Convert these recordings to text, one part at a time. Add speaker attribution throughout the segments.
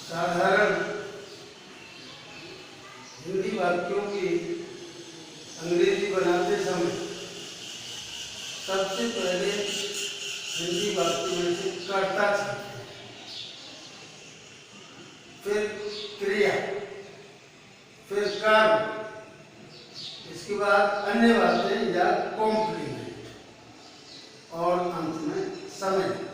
Speaker 1: साधारण हिंदी वाक्यों की अंग्रेजी बनाते समय सबसे पहले हिंदी वाक्य में से कर्ता छापते हैं, फिर क्रिया, फिर कर्म, इसके बाद अन्य बातें या कॉम्प्लीमेंट और अंत में समय लिखते हैं।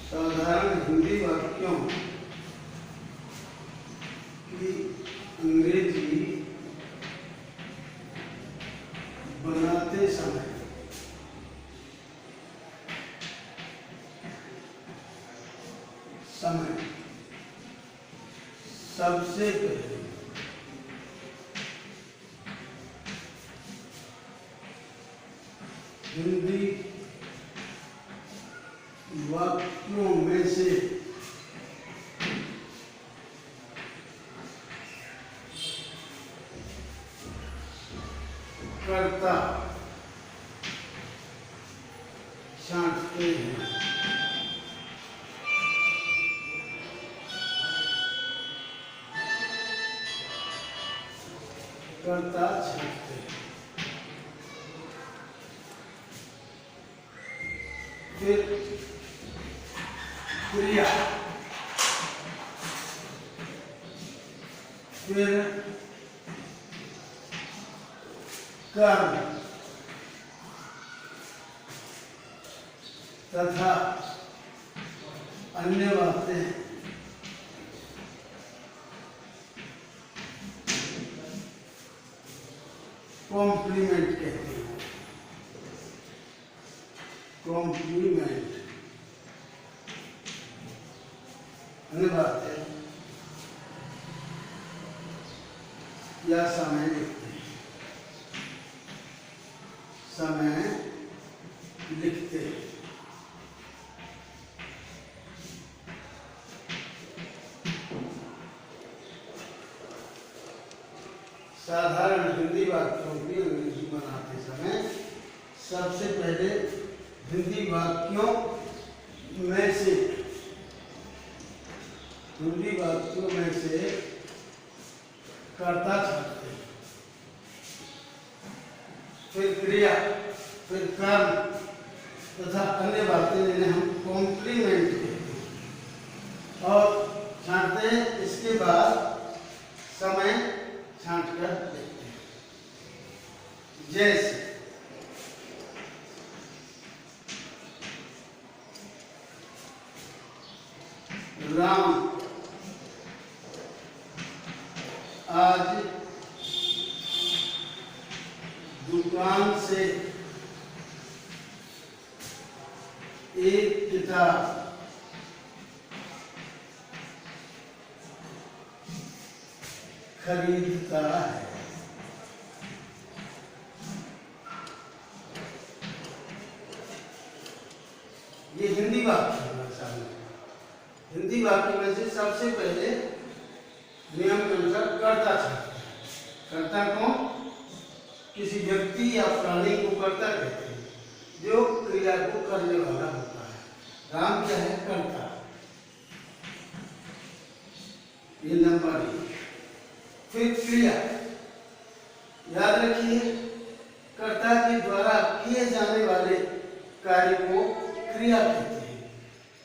Speaker 1: साधारण हिंदी वाक्यों की अंग्रेजी बनाते समय सबसे पहले हिंदी वाक्यों में से कर्ता छांटते हैं। कर्ता छांटते हैं। फिर क्रिया, फिर कर्म तथा अन्य बातें कॉम्प्लीमेंट कहते हैं। कॉम्प्लीमेंट अन्य बातें या समय लिखते हैं। समय लिखते हैं। साधारण हिंदी वाक्यों की अंग्रेजी बनाते समय सबसे पहले हिंदी वाक्यों में से कर्ता छापते हैं, फिर क्रिया, फिर कर्म तथा अन्य बातें जिन्हें हम कॉम्प्लीमेंट कहते हैं और छांटते हैं। इसके बाद समय छांट कर देखते हैं। जैसे राम आज दुकान से एक किताब खरीदता है। ये हिंदी वाक्य है सामने। हिंदी वाक्य में से सबसे पहले नियम के अनुसार कर्ता छापते हैं। कर्ता को किसी व्यक्ति या प्राणी को कर्ता कहते हैं जो क्रिया को करने वाला होता है। राम क्या है? कर्ता। ये नंबर एक। फिर क्रिया, याद रखिए कर्ता के द्वारा किए जाने वाले कार्य को क्रिया कहते हैं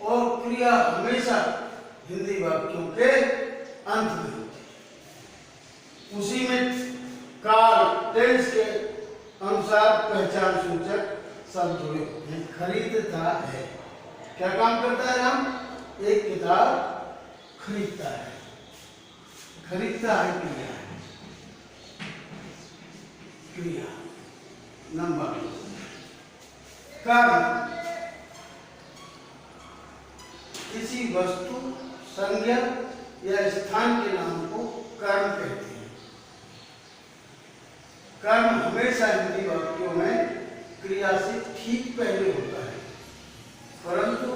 Speaker 1: और क्रिया हमेशा हिंदी वाक्यों के अंत में होती है। उसी में काल टेंस के अनुसार पहचान सूचक शब्द जुड़े होते हैं। खरीदता है, क्या काम करता है राम? एक किताब खरीदता है। खरीदता है क्रिया है। क्रिया नंबर दो। कर्म, किसी वस्तु, संज्ञा या स्थान के नाम को कर्म कहते हैं। कर्म हमेशा हिंदी वाक्यों में क्रिया से ठीक पहले होता है, परंतु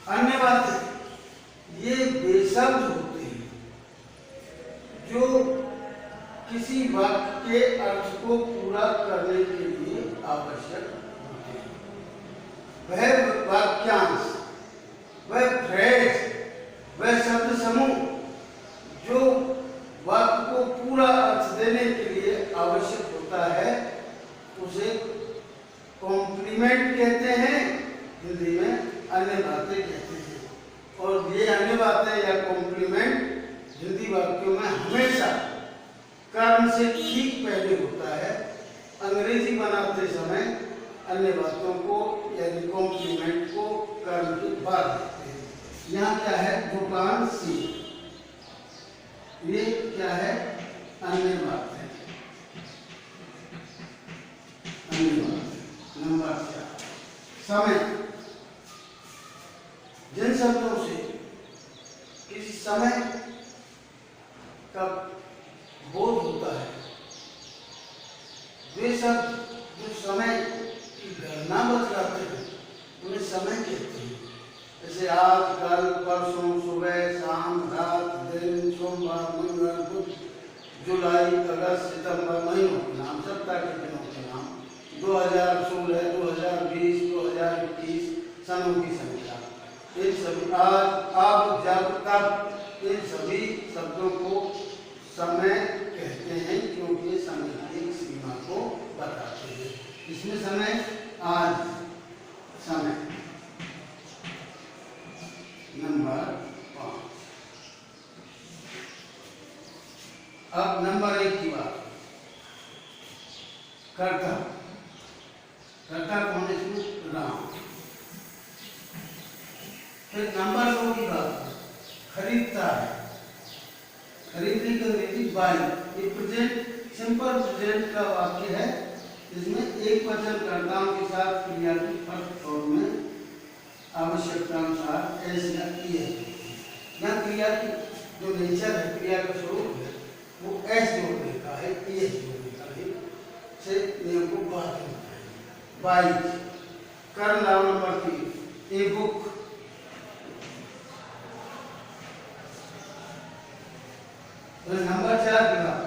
Speaker 1: अन्य बातें ये वे शब्द होते हैं जो किसी वाक्य के अर्थ को पूरा करने के लिए आवश्यक होते हैं। वह वाक्यांश, वह फ्रेज, वह शब्द समूह जो वाक्य को पूरा अर्थ देने के लिए आवश्यक होता है उसे कॉम्प्लीमेंट कहते हैं, हिंदी में अन्य बातें कहते हैं। और ये अन्य बातें या कॉम्प्लीमेंट हिंदी वाक्यों में हमेशा कर्म से ठीक पहले होता है। अंग्रेजी बनाते समय अन्य बातों को यानी कॉम्प्लीमेंट को कर्म के बाद देते हैं। यहाँ क्या है, दुकान सी, ये क्या है, अन्य बातें, अन्य बातें। नंबर 4 समय। जिन शब्दों से किसी समय का बोध होता है वे शब्द जो समय की गणना बतलाते हैं उन्हें समय कहते हैं। जैसे आज, कल, परसों, सुबह, शाम, रात, दिन, सोमवार, मंगल, बुध, जुलाई, अगस्त, सितंबर, महीनों के नाम, सप्ताह के दिनों के नाम, 2016, 2020, 2021 सनों की संख्या, इन सभी आज, अब, जब, तब, इन सभी शब्दों को समय कहते हैं क्योंकि समय की एक सीमा को बताते हैं। इसमें समय, आज समय। नंबर 5। अब नंबर 1 की बात, कर्ता। कर्ता कौन है इसमें, राम। फिर नंबर 2 की बात, खरीदता है। खरीदने की अंग्रेजी बाई। ये प्रेजेंट, सिंपल प्रेजेंट का वाक्य है जिसमें एक वचन कर्ताओं के साथ क्रिया की फर्स्ट फॉर्म में आवश्यकता अनुसार एस या ई है। यहाँ क्रिया की जो नेचर है, क्रिया का स्वरूप है, वो एस जोड़ने का है, ई एस जोड़ने का है, से नियम को बात होता है। बाई। कर्म नाम नंबर 3, ए बुक। नंबर 4 की बात,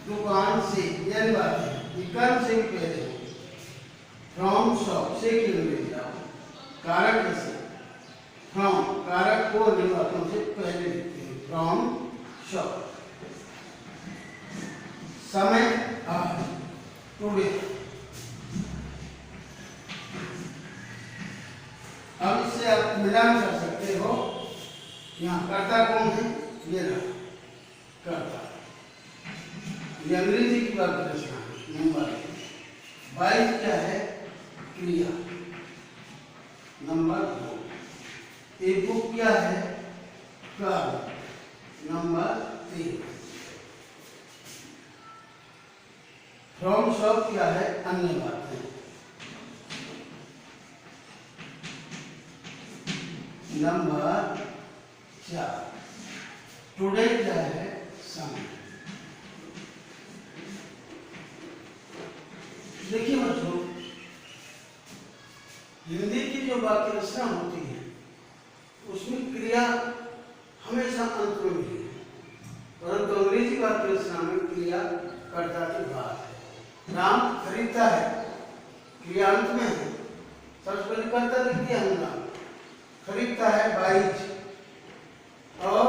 Speaker 1: दुकान से, यह बात है कर्म से भी पहले हो। फ्रॉम शॉप से की अंग्रेजी आओ, कारक ऐसे, फ्रॉम कारक को अन्य बातों से पहले लिखते हैं, फ्रॉम शॉप। समय, आज, टुडे। अब इससे आप मिलान कर सकते हो। यहाँ कर्ता कौन है, ये रहा कर्ता। ये अंग्रेजी की बात रचना है। नंबर 22 क्या है, क्रिया। नंबर 2 ए बुक क्या है, कर्म। नंबर 3 फ्रॉम शॉप क्या है, अन्य बातें। नंबर 4 टुडे क्या है, समय। देखिए बच्चों, हिंदी की जो वाक्य रचना होती है उसमें क्रिया हमेशा अंत में मिली है, परंतु अंग्रेजी वाक्य रचना में क्रिया कर्ता की बात है। राम खरीदता है, क्रिया अंत में है, सबसे पहले कर्ता लिख दिया हम राम। खरीदता है, बाइज। और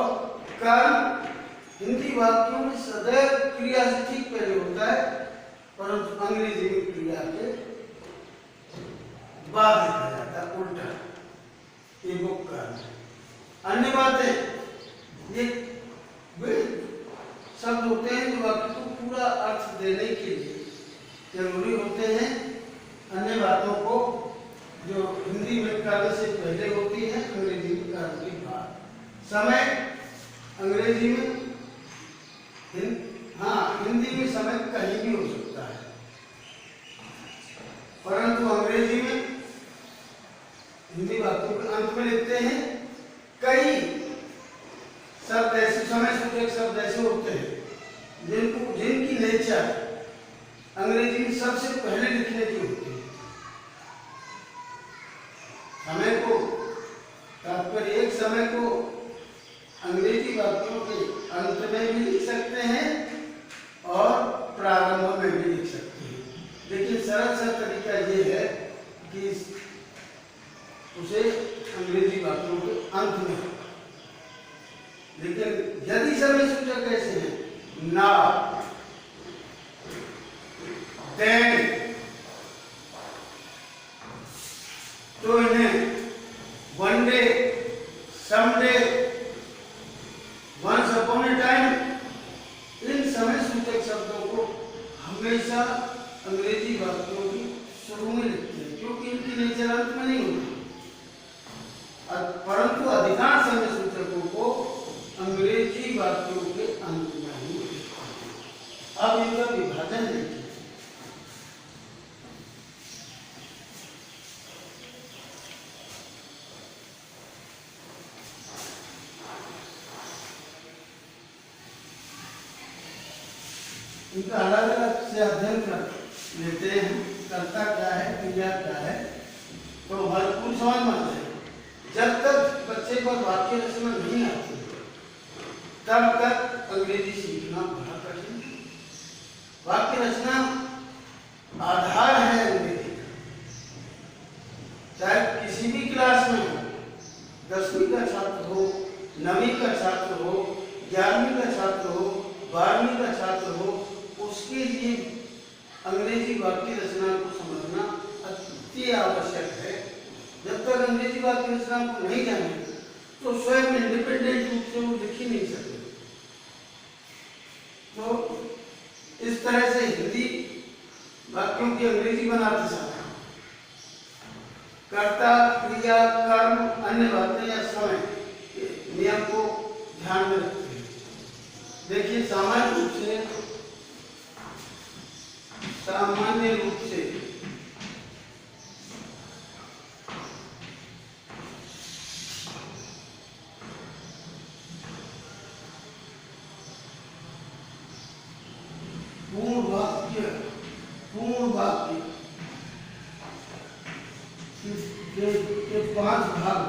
Speaker 1: कर्म हिंदी वाक्यों में सदैव क्रिया से ठीक पहले होता है, परंतु अंग्रेजी में क्रिया के बाद लिखा जाता है, उल्टा। ये बुक कर्म। अन्य बातें ये वे शब्द होते हैं जो वाक्य को पूरा अर्थ देने के लिए जरूरी होते हैं। अन्य बातों को जो हिंदी में कर्म से पहले होती है, अंग्रेजी में कर्म के बाद। समय अंग्रेजी में हिंदी में समय कहीं भी हो सकता है, परंतु अंग्रेजी में हिंदी वाक्यों के अंत में लिखते हैं। कई शब्द ऐसे, समय सूचक शब्द ऐसे होते हैं जिनकी नेचर अंग्रेजी में सबसे पहले लिखने की होती है। समय को तात्पर्य एक समय को अंग्रेजी वाक्यों के अंत में भी लिख सकते हैं और प्रारंभ में भी लिख सकते हैं। लेकिन सरल सा तरीका ये है कि उसे अंग्रेजी वाक्यों के अंत में, लेकिन यदि समय सूचक कैसे हैं, ना, देन, तो इन्हें one day, someday, once upon a time, इन समय सूचक शब्दों को हमेशा अंग्रेजी वाक्यों की शुरू में लिखते हैं, क्योंकि इनकी नेचर अंत में नहीं होती। परंतु अधिकांश समय सूचकों को अंग्रेजी वाक्यों के अंत में ही लिखते हैं। अब इनका विभाजन देखिए। इनका अलग अलग से अध्ययन कर लेते हैं, कर्ता क्या है, क्रिया क्या है, तो भरपूर समझ में आता है। जब तक बच्चे पर वाक्य रचना नहीं आती तब तक अंग्रेजी सीखना बड़ा कठिन है। वाक्य रचना आधार है अंग्रेजी का। चाहे किसी भी क्लास में हो, 10वीं का छात्र हो, 9वीं का छात्र हो, 11वीं का छात्र हो, 12वीं का छात्र हो, उसके लिए अंग्रेजी वाक्य रचना को समझना अति आवश्यक है। जब तक अंग्रेजी वाक्य रचना को नहीं जाने तो स्वयं इंडिपेंडेंट रूप से वो लिख ही नहीं सकते। तो इस तरह से हिंदी वाक्यों की अंग्रेजी बनाते समय कर्ता, क्रिया, कर्म, अन्य बातें या समय के नियम को ध्यान में रखते हैं। देखिए, सामान्य रूप से पूर्ण वाक्य के 5 भाग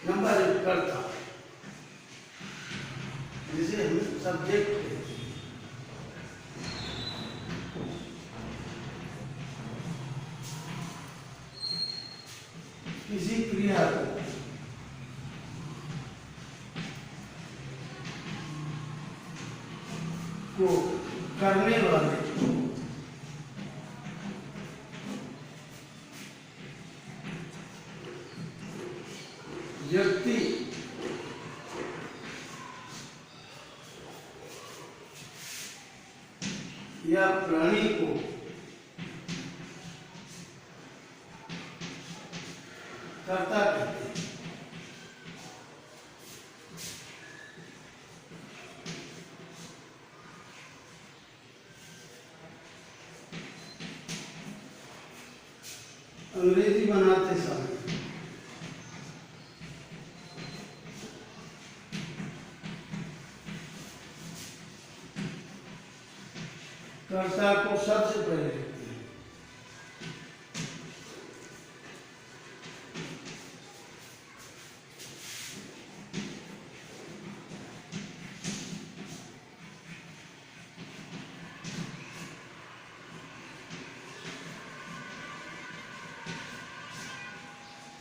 Speaker 1: नंबर 1 कर्ता, जिसे हम सब्जेक्ट कहते हैं। किसी क्रिया को करने वाले व्यक्ति या प्राणी को कर्ता कहते हैं। अंग्रेजी बनाते समय कर्ता को सबसे पहले लिखते हैं।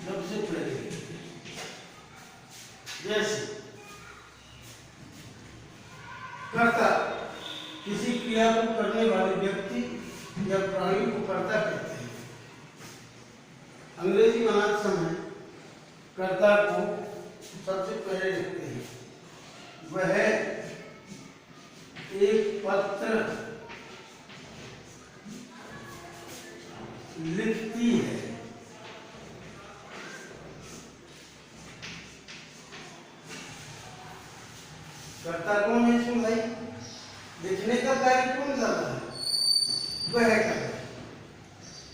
Speaker 1: सबसे पहले जैसे कर्ता किसी क्रिया को करने वाले व्यक्ति या प्राणी को कर्ता कहते हैं। अंग्रेजी बनाते समय कर्ता को सबसे पहले लिखते हैं। वह एक पत्र लिखती है। कर्ता कौन है इसमें भाई? लिखने का कार्य कौन कर रहा है? वह कर रहा है,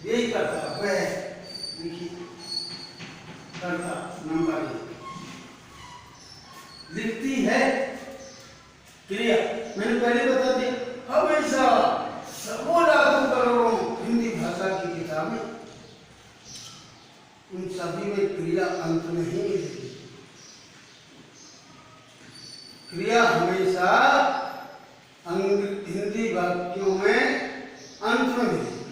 Speaker 1: यही करता है, वह लिखी करता। नंबर 1 लिखती है क्रिया। मैंने पहले बता दिया, हमेशा सबों लाखों करोड़ों हिंदी भाषा की किताबें, उन सभी में क्रिया अंत में ही मिलेगी। क्रिया हमेशा हिंदी वाक्यों में अंत में मिलेगी।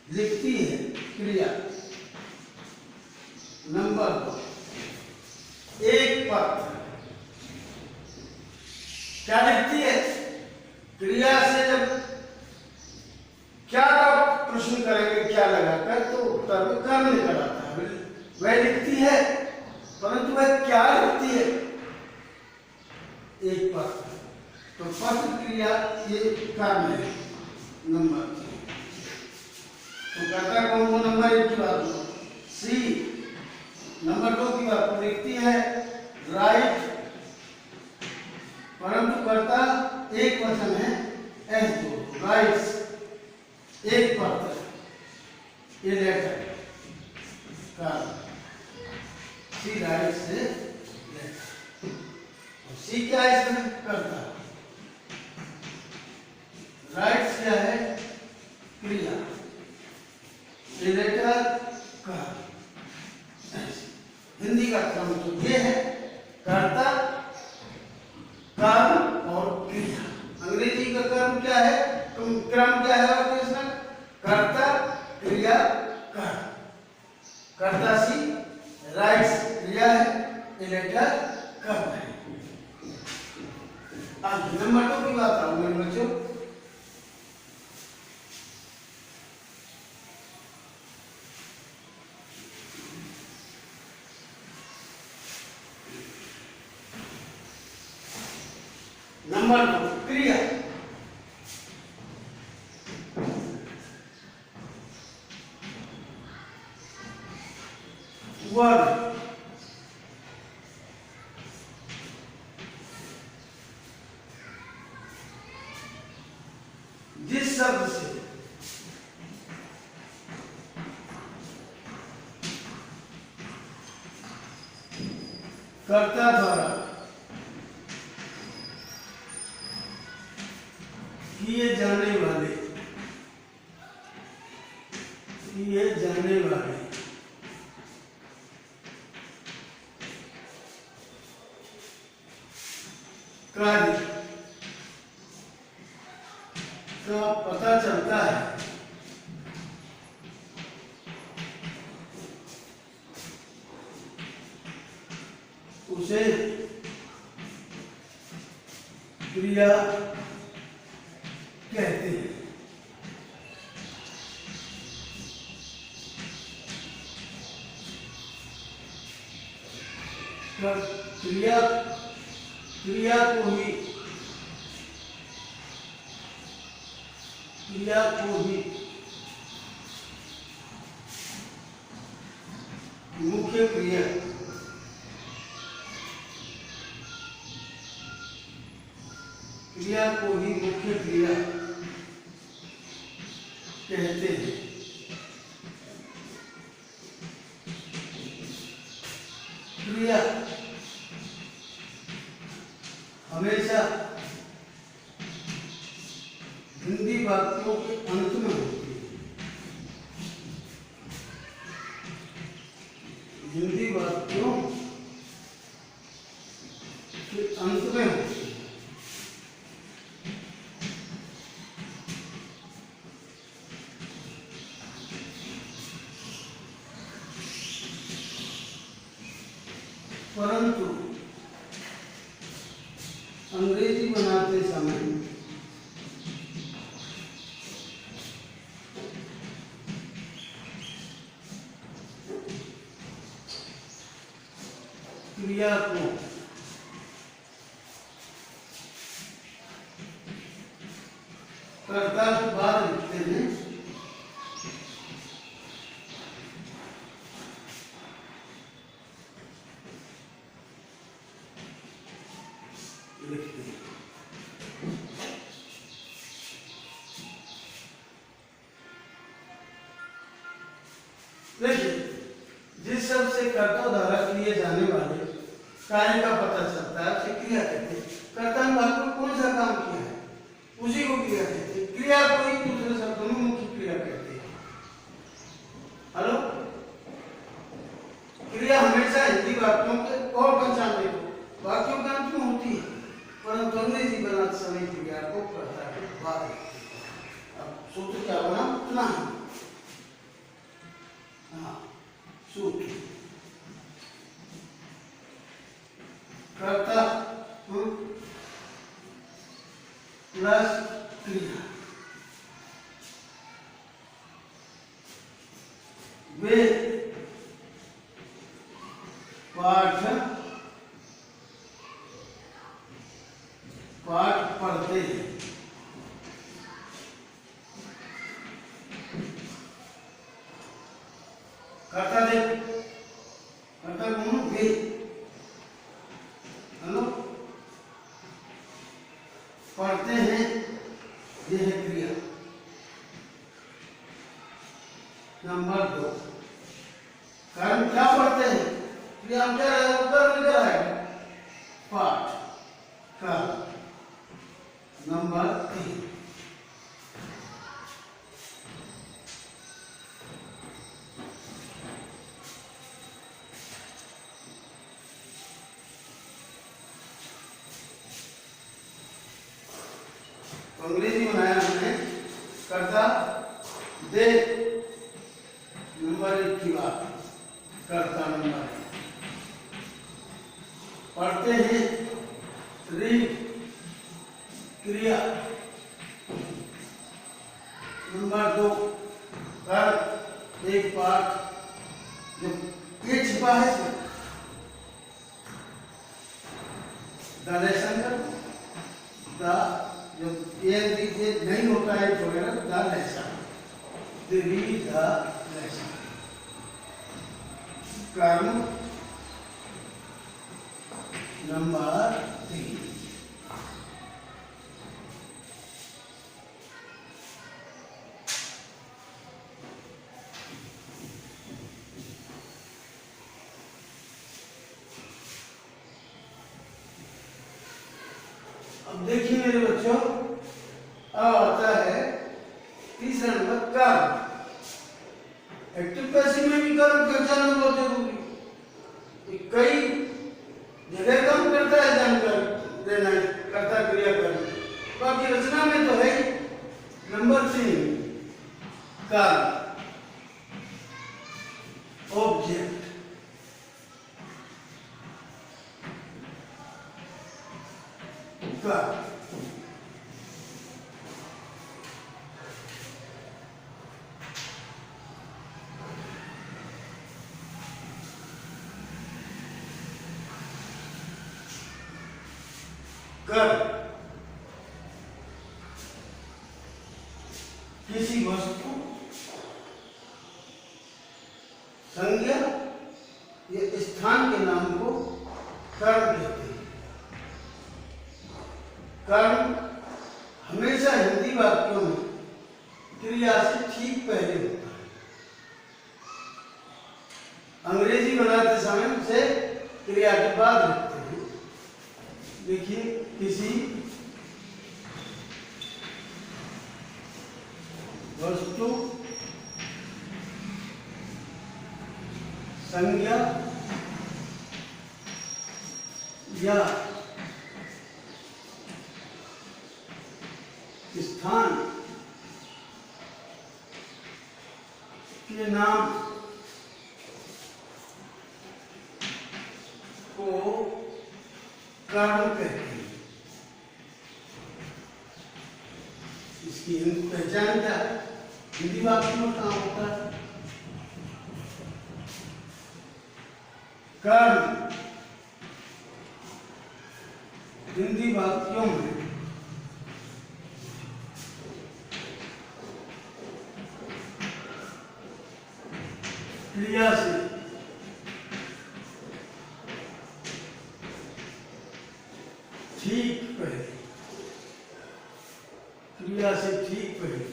Speaker 1: लिखती है क्रिया। नंबर 2, एक पत्र क्या लिखती है? क्रिया से जब क्या का प्रश्न करेंगे, क्या लगाकर, तो उत्तर में कर्म निकल आता है। वह लिखती है, परंतु वह क्या लिखती है? एक पत्र। तो पत्र क्रिया ये कर्म है। नंबर 3, तो कर्ता कौन हो? नंबर 1 की बात हो, सी। नंबर 2 की बात लिखती है राइट, परंतु कर्ता एक वचन है, एस दो, राइट्स, एक पत्र, ये लेटर का सी राइट से लेटर। सी क्या है इसमें? कर्ता। राइट्स क्या है? क्रिया। लेटर का हिंदी का क्रम तो ये है, कर्ता, कर्म और क्रिया। अंग्रेजी का कर्म क्या है? क्रम क्या है? और इसमें कर्ता, क्रिया, कर्म। कर्ता सी, राइट्स क्रिया है, लेटर कर्म है। अब नंबर 2 की बात आऊं मेरे बच्चों। नंबर 2 क्रिया। वर्ड, जिस शब्द से कर्ता द्वारा किए जाने वाले कार्य का पता चलता है, उसे क्रिया कहते हैं। क्रिया को ही मुख्य क्रिया कहते हैं। क्रिया हमेशा हिंदी वाक्यों के अंत में होती है। हिंदी वाक्यों के अंत में होती है। परंतु अंग्रेजी बनाते समय क्रिया को कर्ता के बाद लिखते हैं। देखिए, जिस शब्द से कर्ता द्वारा किए जाने वाले कार्य का पता चलता है उसे क्रिया कहते हैं। कर्ता ने भाग में कौन सा काम किया है उसी को क्रिया कहते हैं। क्रिया को ही दूसरे शब्दों में मुख्य क्रिया कहते हैं। हेलो, क्रिया हमेशा हिंदी वाक्यों के और पंचानवे वाक्यों के अंत में होती है, परंतु अंग्रेजी बनाते समय क्रिया को कर्ता के बाद। अब सूत्र क्या बना उतना ही। हाँ, सूत्र कर्ता प्लस क्रिया वे पाठ पढ़ते हैं। कर्ता देख कर्ता कौन वे, हेलो, पढ़ते हैं ये है क्रिया। नंबर 2 कर्म क्या पढ़ते हैं, क्रिया में क्या है उत्तर निकल आएगा पाठ कर्म। नंबर 3 अंग्रेजी बनाया हमने कर्ता दे नंबर 1 की बात, कर्ता नंबर 1 पढ़ते हैं रीड क्रिया। नंबर 2 कर एक पाठ, जो ये छिपा है द लेसन द, जब ये नहीं होता है वगैरह the lesson, read the lesson. कर्म नंबर 3 अब देखिए मेरे बच्चों, अब आता है तीसरा नंबर कर्म। एक्टिव पैसिव में भी कर्म का जानना बहुत जरूरी। कई जगह कम करता है जानकर देना कर्ता क्रिया कर्म, बाकी रचना में तो है। नंबर 3 कर्म ऑब्जेक्ट। कर्म किसी वस्तु, संज्ञा या स्थान के नाम को कर्म कहते हैं। कर्म हमेशा हिंदी वाक्यों में क्रिया से ठीक पहले होता है। अंग्रेजी बनाते समय उसे क्रिया के बाद रखते हैं। देखिए, किसी वस्तु, संज्ञा या स्थान के नाम को कर्म कहते हैं। इसकी पहचान क्या है, हिंदी वाक्य में कहाँ होता है? कर्म हिंदी वाक्यों में क्रिया से ठीक पहले, क्रिया से ठीक पहले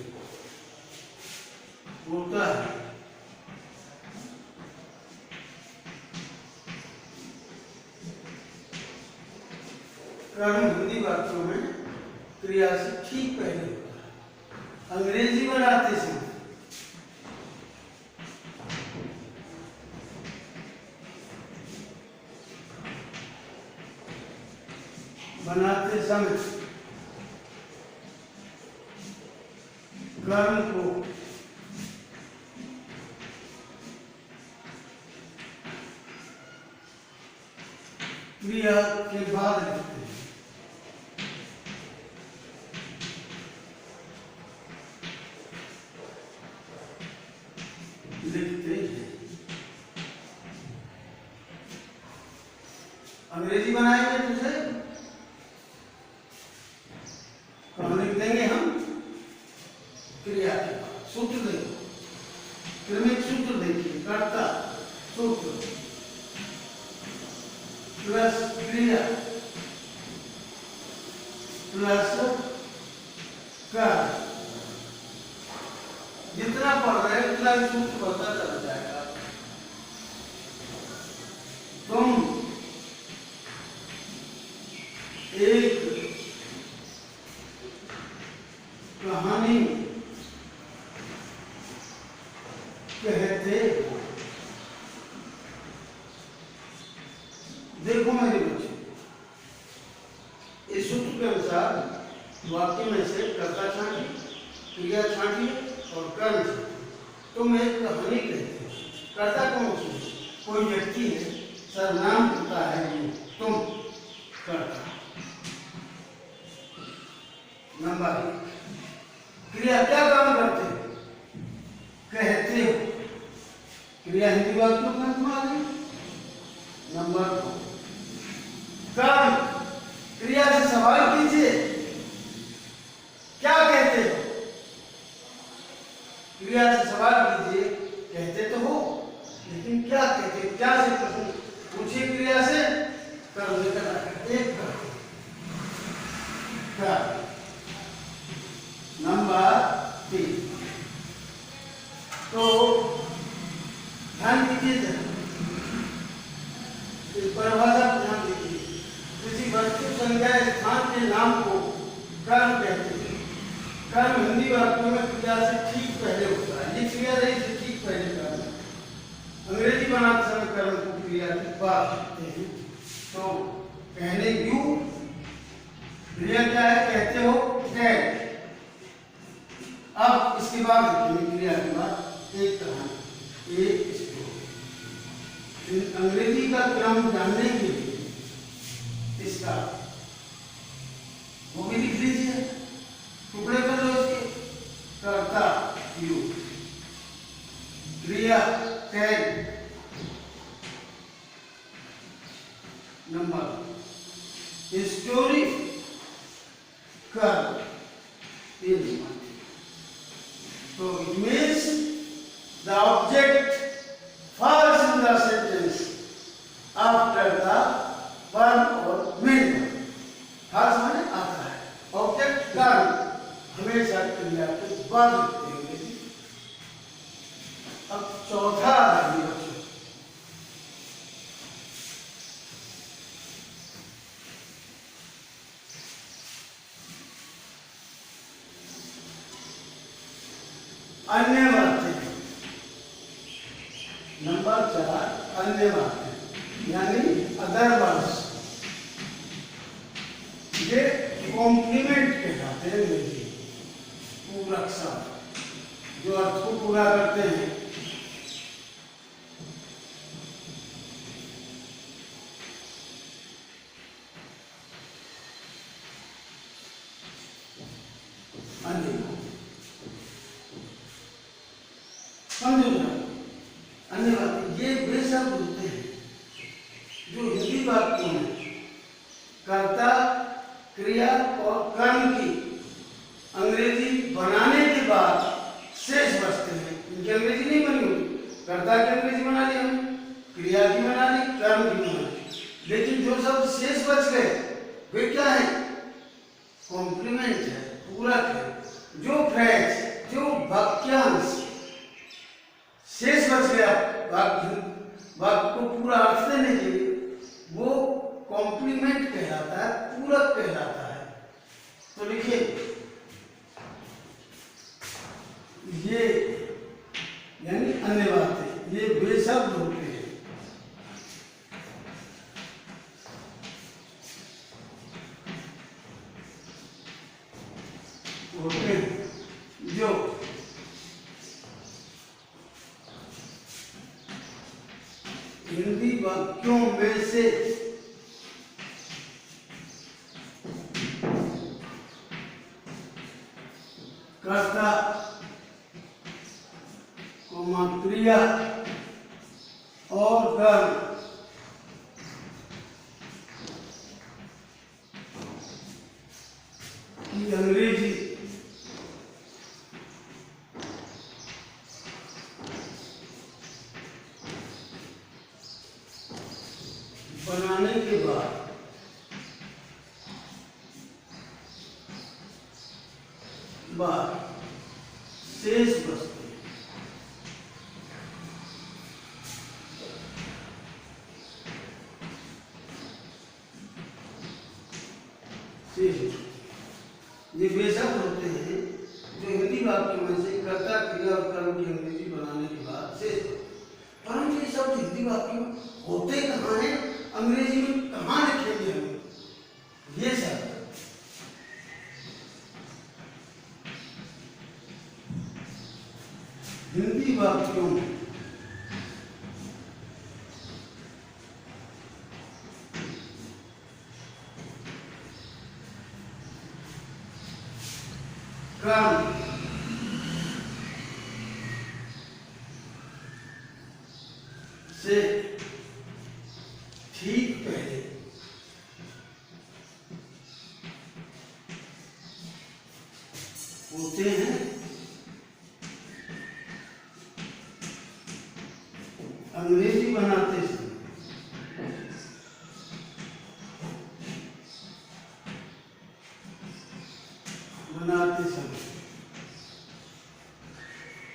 Speaker 1: होता है। कर्म हिंदी वाक्यों में क्रिया से ठीक पहले होता है। अंग्रेजी बनाते समय कर्म को क्रिया के बाद लिखते हैं। अंग्रेजी बनाएंगे तुझे कहाँ लिख देंगे हम? क्रिया के बाद सूत्र देखो, क्रमिक सूत्र देखिए, कर्ता सूत्र प्लस क्रिया प्लस कर्म। जितना पढ़ रहे हैं उतना सूत्र बढ़ता चला जाएगा। तुम एक कहानी कहते हो। देखो मेरे बच्चे, इस सूत्र के अनुसार वाक्य में से कर्ता छांटिए, क्रिया छांटिए और कर्म छांटिए। तुम एक कहानी कहते हो। कर्ता कौन सी? कोई व्यक्ति है, सर्वनाम होता है ये, तुम कर्ता। नंबर 1, क्रिया क्या काम करते हो? कहते हो। क्रिया हिंदी वाक्यों में तुम्हारी। नंबर 2, कर्म। क्रिया से सवाल कीजिए, क्या कहते हो? क्रिया से सवाल कीजिए, कहते तो हो लेकिन क्या कहते हो? क्या से प्रश्न पूछिए क्रिया से, कर्म लेकर एक कर्म। नंबर 3, तो ध्यान दीजिए जरा, इस परिभाषा पर ध्यान दीजिए। किसी वस्तु संज्ञा स्थान के नाम को कर्म कहते हैं। कर्म हिंदी वाक्यों में क्रिया से ठीक पहले होता है। ये क्रिया रही से ठीक पहले कर्म। अंग्रेजी बनाते समय कर्म को क्रिया के बाद कहते हैं। तो कहने क्यों? क्रिया क्या है? कहते हो, कह। अब इसके बाद क्रिया के बाद एक कहानी, एक स्टोरी। अंग्रेजी का क्रम जानने के लिए इसका वो भी लिख लीजिए, टुकड़े कर लो इसके। कर्ता यू, क्रिया कैन, नंबर स्टोरी कर्म। So it means the object falls in the sentence after the verb or main verb. falls माने आता है। ऑब्जेक्ट कर्म हमेशा क्रिया के बाद लिखते हैं। अब चौथा आदमी बच्चों, अन्य बातें। नंबर 4, अन्य बातें यानी अदर वर्ड्स। ये कॉम्प्लीमेंट कहलाते हैं, पूरक शब्द जो अर्थ को पूरा करते हैं। अन्य बातें ये वे शब्द होते हैं जो हिंदी वाक्यों में कर्ता, क्रिया और कर्म की अंग्रेजी बनाने के बाद शेष बचते हैं। इनकी अंग्रेजी नहीं बनी होती। कर्ता की अंग्रेजी बना ली हमने, क्रिया की बना ली, कर्म की बना ली, लेकिन जो शब्द शेष बच गए वे क्या है? कॉम्प्लीमेंट है, पूरक है। जो फ्रेज, जो वाक्यांश शेष बच गया वाक्य को पूरा अर्थ देने के लिए, वो कॉम्प्लीमेंट कहलाता है, पूरक देखिए ये यानी अन्य बातें, ये वे शब्द होते हैं जो हिंदी वाक्यों में से कर्ता, क्रिया और कर्म की अंग्रेजी बनाने के बाद शेष वस्तु ये वे शब्द होते हैं जो हिंदी वाक्यों में से कर्ता, क्रिया और कर्म की अंग्रेजी बनाने के बाद शेष। परंतु ये शब्द हिंदी वाक्यों में होते कहाँ हैं, अंग्रेजी में कहाँ लिखेंगे हम ये शब्द? हिंदी वाक्यों में कर्म से ठीक पहले होते हैं अंग्रेजी बनाते समय।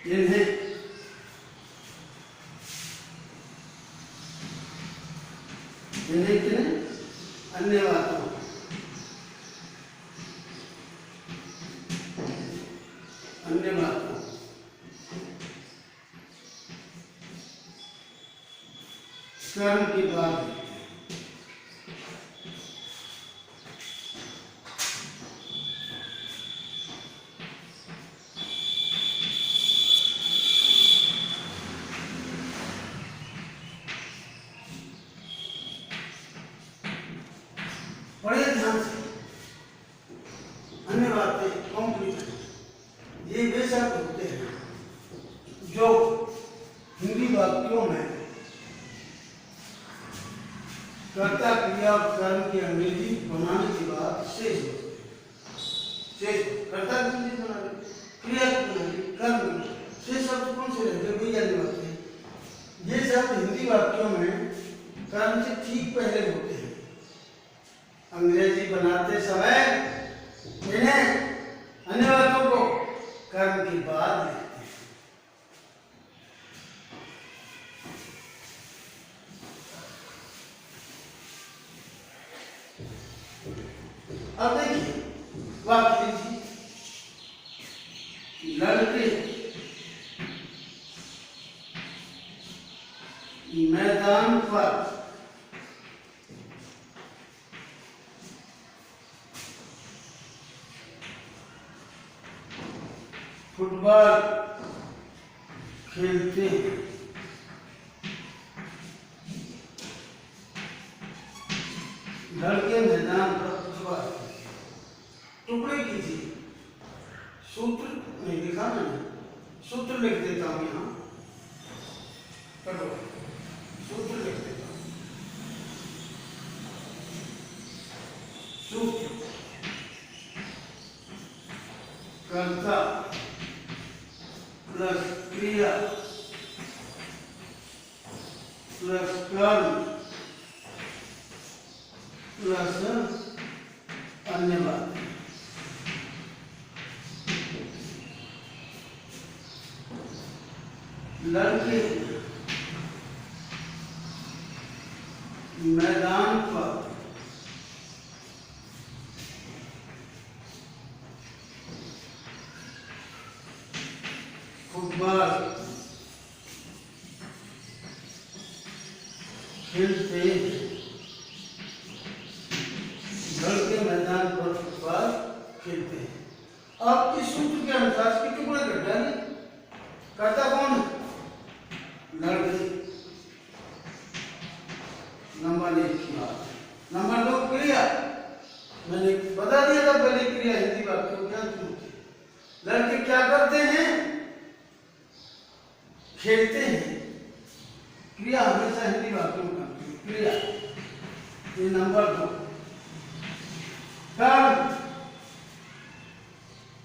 Speaker 1: इन्हें अन्य बातों कर्म के बाद बड़े ध्यान से अन्य बातें कंप्लीट, ये वे शब्द होते हैं जो हिंदी वाक्यों में कर्ता, क्रिया और कर्म की अंग्रेजी बनाने के बाद शेष कर्ता की अंग्रेजी बना ली, क्रिया की बना ली, कर्म शेष शब्द कौन से रहते हैं? वही अन्य बातें। ये शब्द हिंदी वाक्यों में कर्म से ठीक पहले होते हैं, अंग्रेजी बनाते समय इन्हें अन्य बातों को कर्म के बाद लिखते हैं। अब देखिए वाक्य लीजिए, लड़के मैदान पर फुटबॉल खेलते हैं। लड़के मैदान पर फुटबॉल, टुकड़े कीजिए, सूत्र नहीं लिखा मैंने, सूत्र लिख देता हूं यहाँ, करो सूत्र लिख देता हूं। सूत्र कर्ता प्लस क्रिया प्लस कर्म प्लस अन्य बात। लड़के मैदान पर खेलते हैं। अब इस सूत्र के अनुसार इसके टुकड़े कर डालें। करता कौन है? लड़के। नंबर 1 की बात। नंबर 2 क्रिया। मैंने बता दिया था पहले क्रिया हिंदी वाक्य में क्या होती है। लड़के क्या करते हैं? खेलते हैं। क्रिया हमेशा हिंदी वाक्य में करती है। क्रिया ये नंबर 2। कर्म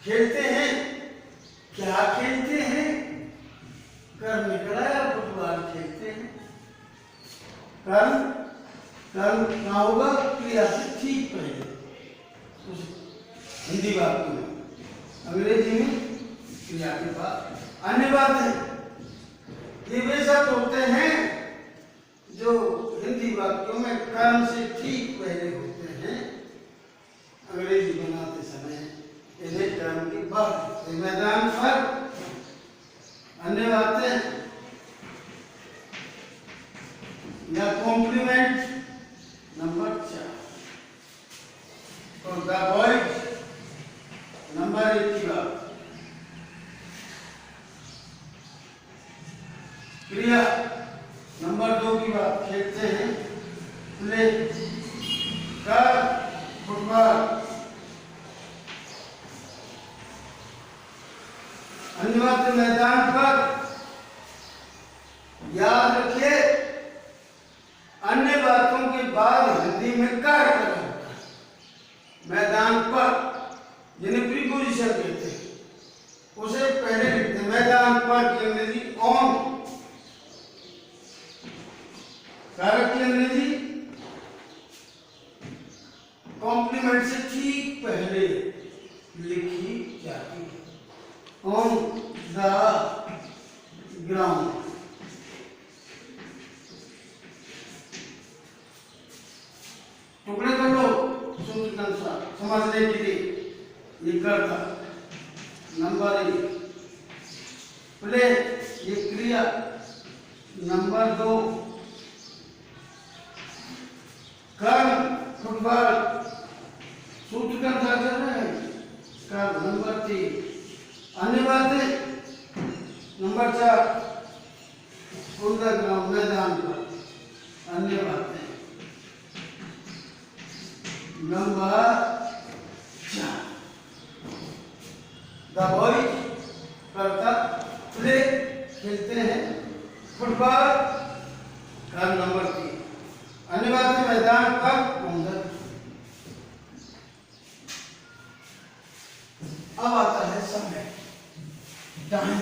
Speaker 1: खेलते हैं। क्या खेलते हैं? कर्म ने कराया फुटबॉल खेलते हैं। कर्म कर्म कहाँ होगा? क्रिया से ठीक पहले उस हिंदी वाक्य में। अंग्रेजी में क्रिया के बाद। अन्य बात है ये वे शब्द होते हैं जो हिंदी वाक्यों में कर्म से ठीक पहले होते हैं। अंग्रेजी बनाते समय इन्हें कर्म के बाद मैदान पर। अन्य बातें या कॉम्प्लीमेंट नंबर 4 और द बॉयज नंबर 1 की बात। क्रिया नंबर 2 की बात। खेलते हैं। प्ले कर फुटबॉल। अन्य बात मैदान पर। याद रखिए अन्य बातों के बाद हिंदी में कार्य करना होता है। मैदान पर जिन्हें प्रीपोजिशन कहते हैं उसे पहले लिखते हैं। मैदान पर की अंग्रेजी ऑन। कारक की अंग्रेजी कॉम्प्लीमेंट से ठीक पहले लिखी जाती है। On the ground. टुकड़े कर लो सूत्र के अनुसार समझने के लिए। ये करता नंबर 1 प्ले ये क्रिया। नंबर 2 कर्म फुटबॉल सूत्र के अनुसार चल रहे हैं। कर्म नंबर 3 अन्य बातें नंबर 4 ग्राउंड मैदान पर। अन्य बातें नंबर 4 द बॉयज करता प्ले खेलते हैं। फुटबॉल कर्म नंबर 3। अन्य बातें मैदान पर अंदर। अब आता है समय टाइम।